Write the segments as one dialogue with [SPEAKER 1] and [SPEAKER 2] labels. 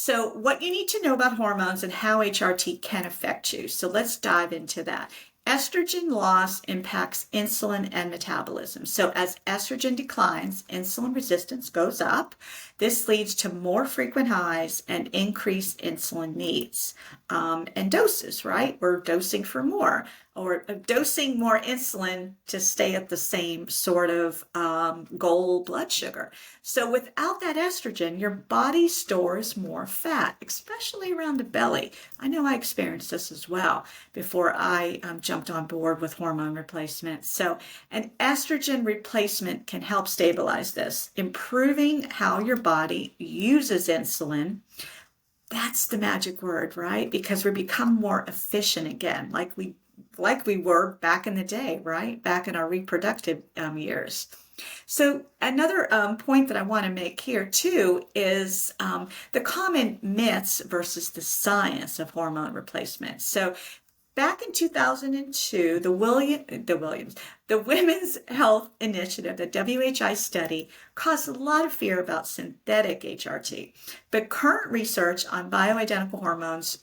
[SPEAKER 1] So what you need to know about hormones and how HRT can affect you. So let's dive into that. Estrogen loss impacts insulin and metabolism. So as estrogen declines, insulin resistance goes up. This leads to more frequent highs and increased insulin needs and doses, right? We're dosing for more or dosing more insulin to stay at the same sort of goal blood sugar. So without that estrogen, your body stores more fat, especially around the belly. I know I experienced this as well before I jumped on board with hormone replacement. So an estrogen replacement can help stabilize this, improving how your body uses insulin. That's the magic word, right? Because we become more efficient again, like we were back in the day, right? Back in our reproductive years. So another point that I want to make here too is the common myths versus the science of hormone replacement. So back in 2002, the Women's Health Initiative, the WHI study, caused a lot of fear about synthetic HRT. But current research on bioidentical hormones,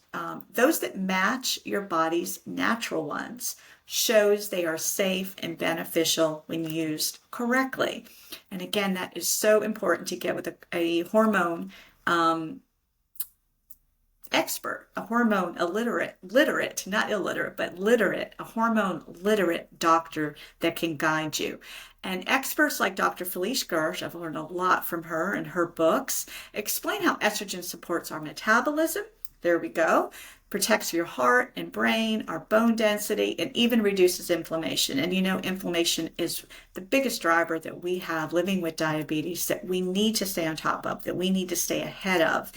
[SPEAKER 1] those that match your body's natural ones, shows they are safe and beneficial when used correctly. And again, that is so important to get with a hormone expert, a hormone literate, not illiterate, but literate, a hormone literate doctor that can guide you. And experts like Dr. Felice Gersh, I've learned a lot from her and her books, explain how estrogen supports our metabolism. There we go. Protects your heart and brain, our bone density, and even reduces inflammation. And you know, inflammation is the biggest driver that we have living with diabetes that we need to stay on top of, that we need to stay ahead of.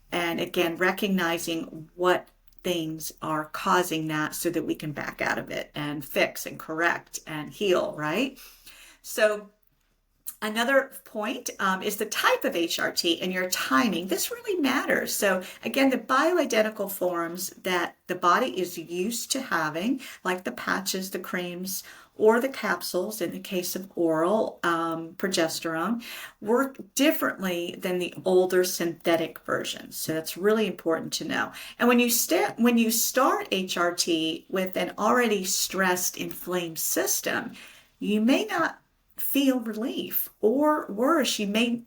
[SPEAKER 1] And again, recognizing what things are causing that so that we can back out of it and fix and correct and heal, right? So another point is the type of HRT and your timing. This really matters. So again, the bioidentical forms that the body is used to having, like the patches, the creams, or the capsules in the case of oral progesterone, work differently than the older synthetic versions. So that's really important to know. And when you start HRT with an already stressed, inflamed system, you may not feel relief, or worse, you may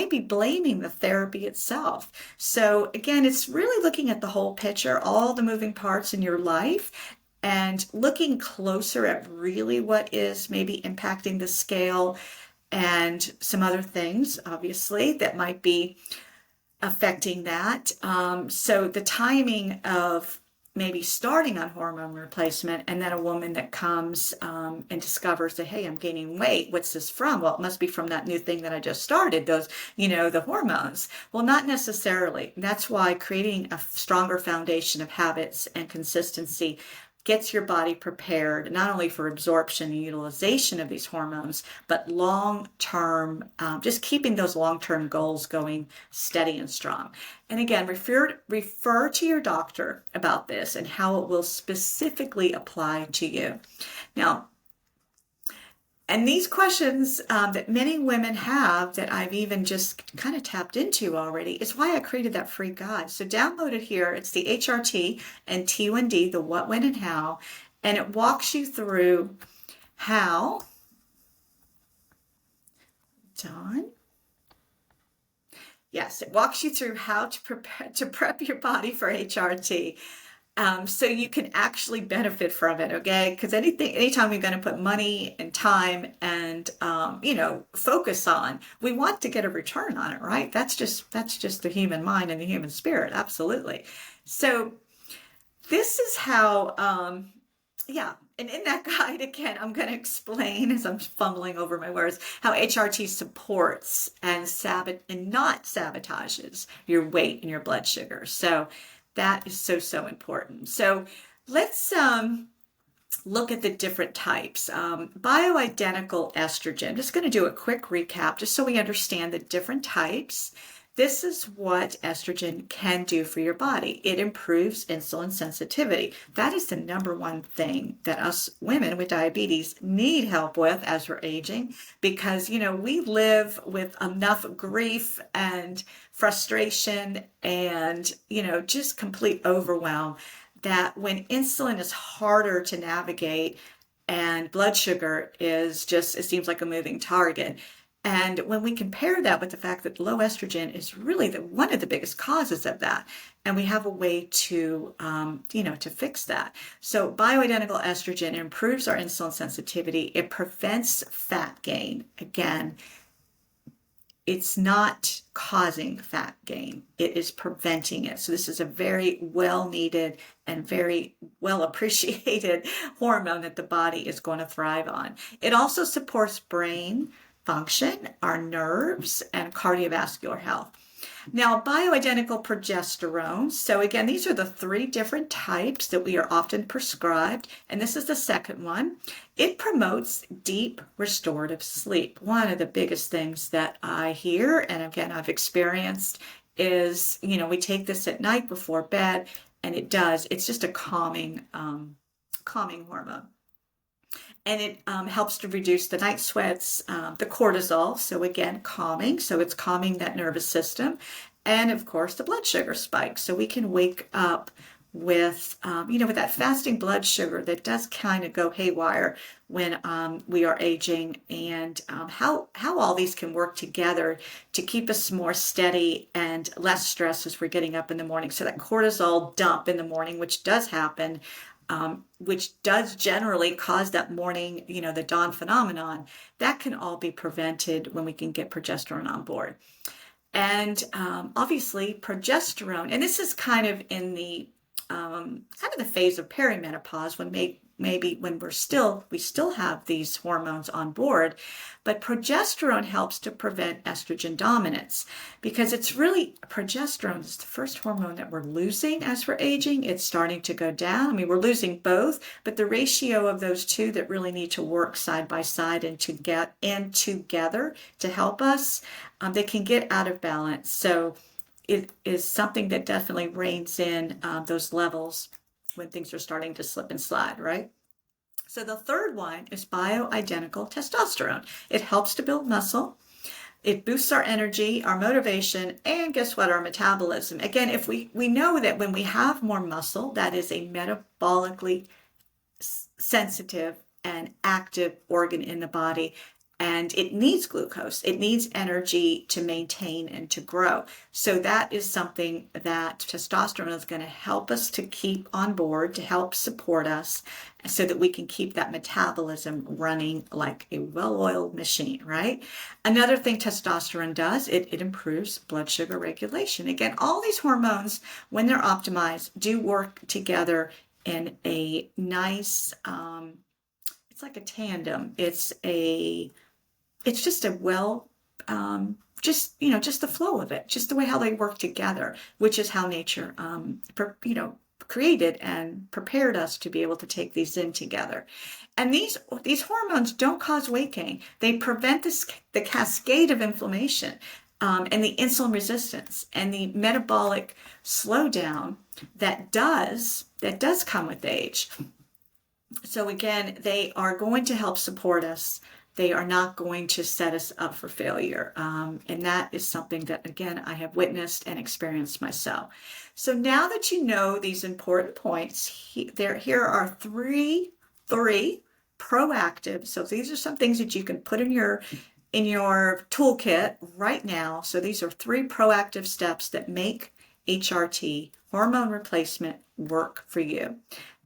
[SPEAKER 1] be blaming the therapy itself. So again, it's really looking at the whole picture, all the moving parts in your life, and looking closer at really what is maybe impacting the scale and some other things, obviously, that might be affecting that. So the timing of maybe starting on hormone replacement, and then a woman that comes and discovers that, hey, I'm gaining weight. What's this from? Well, it must be from that new thing that I just started, those, the hormones. Well, not necessarily. That's why creating a stronger foundation of habits and consistency gets your body prepared not only for absorption and utilization of these hormones, but long-term, just keeping those long-term goals going steady and strong. And again, refer to your doctor about this and how it will specifically apply to you. Now, and these questions that many women have that I've even just kind of tapped into already is why I created that free guide. So download it here. It's the HRT and T1D, the what, when, and how. And it walks you through how, Dawn? Yes, it walks you through how to prep your body for HRT. So you can actually benefit from it, okay? Because anytime you're going to put money and time and focus on, we want to get a return on it, right? That's just the human mind and the human spirit, absolutely. So this is how, And in that guide, again, I'm going to explain, as I'm fumbling over my words, how HRT supports and not sabotages your weight and your blood sugar. So that is so important. So let's look at the different types. Bioidentical estrogen. I'm just going to do a quick recap just so we understand the different types. this is what estrogen can do for your body. It improves insulin sensitivity. That is the number one thing that us women with diabetes need help with as we're aging, because, we live with enough grief and frustration and, just complete overwhelm that when insulin is harder to navigate and blood sugar is just, it seems like a moving target. And when we compare that with the fact that low estrogen is really one of the biggest causes of that, and we have a way to, to fix that. So bioidentical estrogen improves our insulin sensitivity. It prevents fat gain. Again, it's not causing fat gain. It is preventing it. So this is a very well needed and very well appreciated hormone that the body is going to thrive on. It also supports brain function, our nerves, and cardiovascular health. Now, bioidentical progesterone. So again, these are the 3 different types that we are often prescribed, and this is the second one. It promotes deep restorative sleep. One of the biggest things that I hear, and again, I've experienced, is, we take this at night before bed, and it's just a calming hormone. And it helps to reduce the night sweats, the cortisol, so again, calming. So it's calming that nervous system. And of course, the blood sugar spike. So we can wake up with, with that fasting blood sugar that does kind of go haywire when we are aging, and how all these can work together to keep us more steady and less stressed as we're getting up in the morning. So that cortisol dump in the morning, which does happen, which does generally cause that morning, the dawn phenomenon, that can all be prevented when we can get progesterone on board. And obviously progesterone, and this is kind of in the phase of perimenopause, when maybe when we still have these hormones on board, but progesterone helps to prevent estrogen dominance, because progesterone is the first hormone that we're losing as we're aging. It's starting to go down. I mean, we're losing both, but the ratio of those two that really need to work side by side and to get in together to help us, they can get out of balance. So it is something that definitely reins in those levels when things are starting to slip and slide, right? So the third one is bioidentical testosterone. It helps to build muscle. It boosts our energy, our motivation, and guess what? Our metabolism. Again, if we know that when we have more muscle, that is a metabolically sensitive and active organ in the body, and it needs glucose. It needs energy to maintain and to grow. So that is something that testosterone is going to help us to keep on board, to help support us so that we can keep that metabolism running like a well-oiled machine, right? Another thing testosterone does, it improves blood sugar regulation. Again, all these hormones, when they're optimized, do work together in a nice, it's like a tandem. It's just a just the flow of it, just the way how they work together, which is how nature, created and prepared us to be able to take these in together. And these hormones don't cause weight gain. They prevent the cascade of inflammation, and the insulin resistance and the metabolic slowdown that does come with age. So again, they are going to help support us. They are not going to set us up for failure. And that is something that, again, I have witnessed and experienced myself. So now that you know these important points, here are three proactive. So these are some things that you can put in your toolkit right now. So these are 3 proactive steps that make HRT, hormone replacement, work for you.